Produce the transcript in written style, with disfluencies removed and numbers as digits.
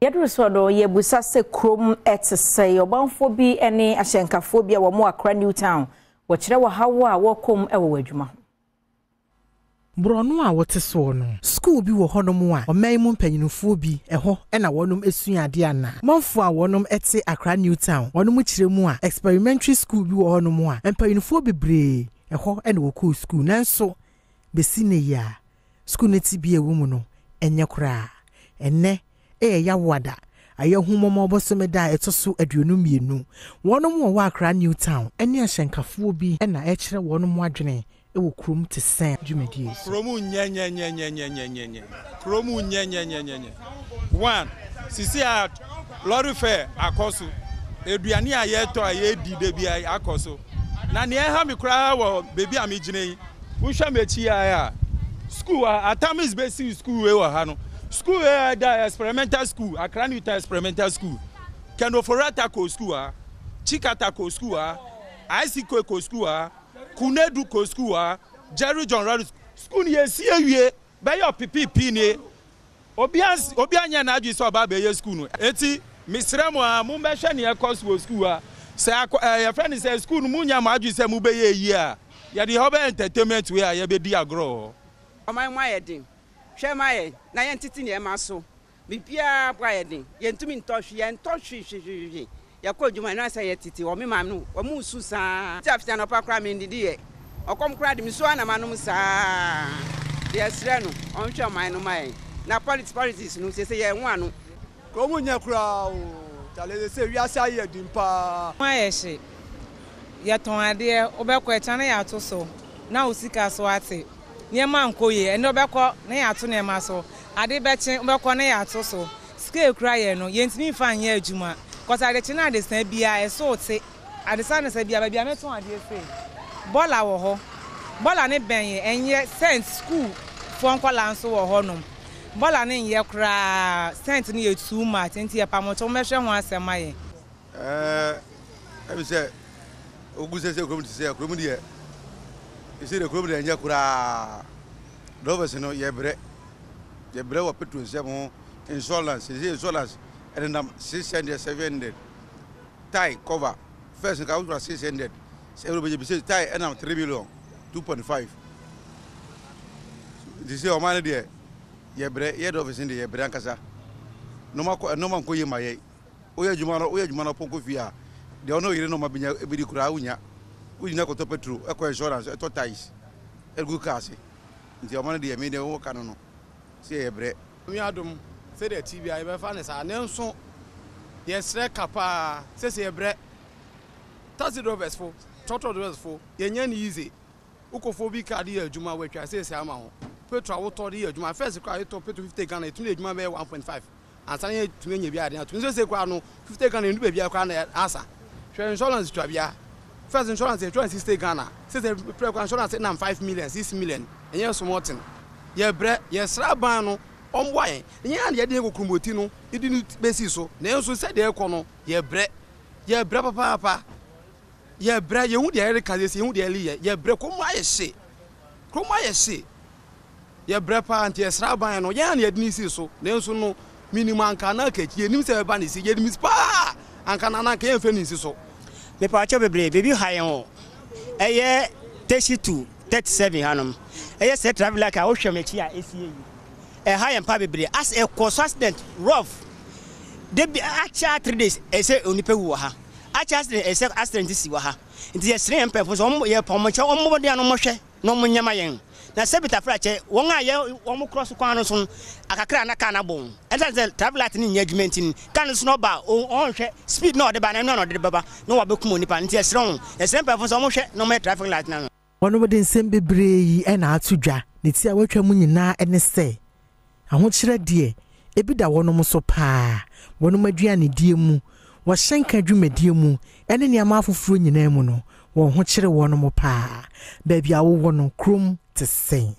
Yedrusodo yebusa se Kuro Mu Te Sen obanfo bi ene ahyenkafo bi a wo mu Accra Newtown wo kire wo hawo a wokom ewo adwuma Brono a wote so no school bi wo honom a oman mu mpanyinufo bi eho na wonom esuade ana manfo a wonom ete Accra Newtown wonom kire mu a experimentary school bi wo honom a mpanyinufo bebre eho na wo school nanso besi ne ya school neti bi ewo mu no enye kura enne ya wada ayehumoma obosomeda etoso aduonum yenu wonom wo Accra Newtown ene ahyenkafo bi na ekire wonom adwene ewo Kuro Mu Te Sen dwumedie Kuro Mu nye Kuro Mu nye one sisi a lorry fare akoso eduane a yeto a yedi de bia akoso na ne ha me kura wo bebi a me gine yi unhwa mechi ya school Atamis basic school we wo ha no school da experimental school Accra Newtown experimental school Kenoforata ko school Chikata ko school ICK ko school Kunedu ko school Jerry John Road school ye sie wie be your PPP ni obianya na adwi so ba be ye school no eti misremo a mu be hwe ne e course school say your friend say school mu nya ma adwi say mu be ye yi a ye the hobby entertainment we a ye be di agro o my yedin hwe my na ye ntiti ne ma so bibia bra yedin ye ntumi ntɔhwe ye ntɔhwe ye ko djuma na say ye titi o me mam no o mu su sa ti afia no pa kra me ndidi ye okom kra de mi so ana manom sa ye sre no on hwe my no my na politics no say ye nwa no ko mu nya kra o tale say wi asa ye din pa ma ye hye ye ton ade obekọ echa na ya to so na osika so ate niema nkoye ene obekọ na ya to na ma so ade beche obekọ na ya to so scale kra ye no ye ntimi fa anya adwuma cause ade che na ade san bia e so te ade san na sa bia bia me ton ade fe bola wo ho bola ne ben ye enye cent school fon kwala nso wo ho no bola ne ye kra cent ne ye too much enti ye pa mo to me hwe ho asema ye I say Oguse se Kuro Mu Te Sen Kuro Mu de ise de Kuro Mu de nya kura dovers no ye bre wa petrol se mo insurance and nam 600 700 tie cover first ka we 600 se we be say tie and am 3 million 2.5 this is o man de ye bre ye dovers de ye bre ankasa no ma ko ye maye o ye juma no ponko fia de ono yire no mabenya ebidi kura unya ko to petrol e ko insurance e to ties e gu Kasee nti o man de me de wo kanu no se ye bre mi Adom se de TV ai be fa ne sa ne nso ye sre kapa se ye bre taxi drivers fo total drivers fo ye nya ni easy ukofo bi ka de adwuma watwa se ama ho petrol wo to de adwuma first kwa to petrol 50 Ghana e tun adwuma be 1.5 ansa ne tun nya bi ade na tun se kwa no 50 Ghana ndu be bia kwa na asa insurance to bia first insurance 260 Ghana say the insurance na 5 million 6 million enye small thing ye bre ye sra ban no omwaye enye na ye de kokromoti no idi nu besi so na enso se de ekọ no ye bre papa ye bre ye hu de ye Kasee ye hu de ye bre komaye se ye bre pa anti ye sra ban no ye na ye de si so na enso no minimum anka na kachi enim se ba ni si ye de pa anka na ka ye fe ni si so me pa cho bebre baby hayen ho eye 32 37 hanom eye se travel like a wo hwe mechi a esie yi hayen pa bebre as a cause accident rough de bi acha 3 days ese onipa wu ha acha accident si wa ha nti ye sre empe fo so ye pomocha ombo de ano mo hwe no mo nyama yen na sebita frache won a ye wo cross kwan no so akakra na kana bon eze travel at ni engagement ni kan so no ba on hwe speed no de ba na no de baba no wa bekum onipa nti esre on esre mpa fo so mo hwe no me traffic light na wono de nsem bebre yi na atudwa ne ti a watwa mu nyina ene se ahokyere de ebi da wono mo so pa wono maduane die mu wo hyenka dwumadie mu ene ne ama afoforo nyina mu no wo ho kyere wono mo pa ba bia wo wono Kuro Mu Te Sen.